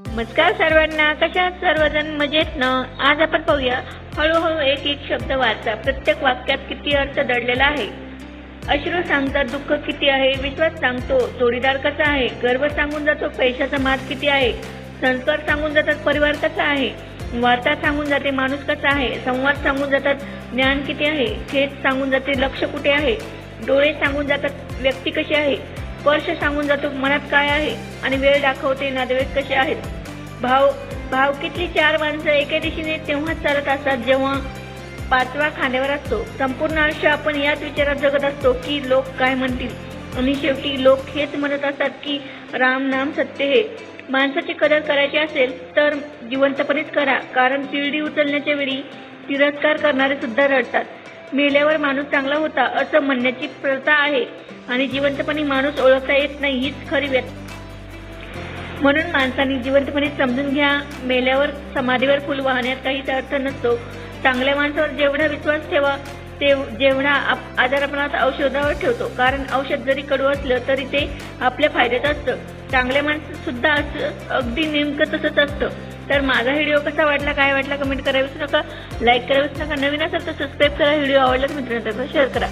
नमस्कार सर्वांना, कशा आहात सर्वजण? मजेत ना? आज आपण पाहूया हळूहळू एक एक शब्द वाचा. प्रत्येक वाक्यात किती अर्थ दडलेला आहे. अश्रू सांगतात दुःख किती आहे, विश्वास सांगतो जोडीदार कसा आहे, गर्व सांगून जातो पैशाचा माज किती आहे, संस्कार सांगून जातात परिवार कसा आहे, वार्ता सांगून जाते माणूस कसा आहे, संवाद सांगून जातात ज्ञान किती आहे, खेद सांगून जाते लक्ष कुठे आहे, डोळे सांगून जातात व्यक्ती कशी आहे, स्पर्श सांगून जातो मनात काय आहे, आणि वेळ दाखवते नातेवाईक कसे आहेत. भावकीतली चार माणसं एका दिशेने तेव्हाच चालत असतात जेव्हा पाचवा खांद्यावर असतो. संपूर्ण आयुष्य आपण याच विचारात जगत असतो की लोक काय म्हणतील, आणि शेवटी लोक हेच म्हणत असतात की राम नाम सत्य हे. माणसाची कदर करायची असेल तर जिवंतपणेच करा, कारण पिरडी उचलण्याच्या वेळी तिरस्कार करणारे सुद्धा रडतात. मेल्यावर माणूस चांगला होता असं म्हणण्याची प्रथा आहे, आणि जिवंतपणे माणूस ओळखता येत नाही हीच खरी व्यथा. म्हणून माणसांनी जिवंतपणे समजून घ्या, मेल्यावर समाधीवर फुल वाहण्यात काहीच अर्थ नसतो. चांगल्या माणसावर जेवढा विश्वास ठेवा जेवढा आजार आपण औषधावर ठेवतो, कारण औषध जरी कडू असलं तरी ते आपल्या फायद्यात असतं. चांगल्या माणसं सुद्धा अगदी नेमकं तसंच असतं. तर माझा व्हिडिओ कसा वाटला, काय वाटला, कमेंट करायला विसरू नका, लाईक करायला विसरू नका, नवीन असेल तर सबस्क्राईब करा, व्हिडिओ आवडला तर मित्रांना शेअर करा.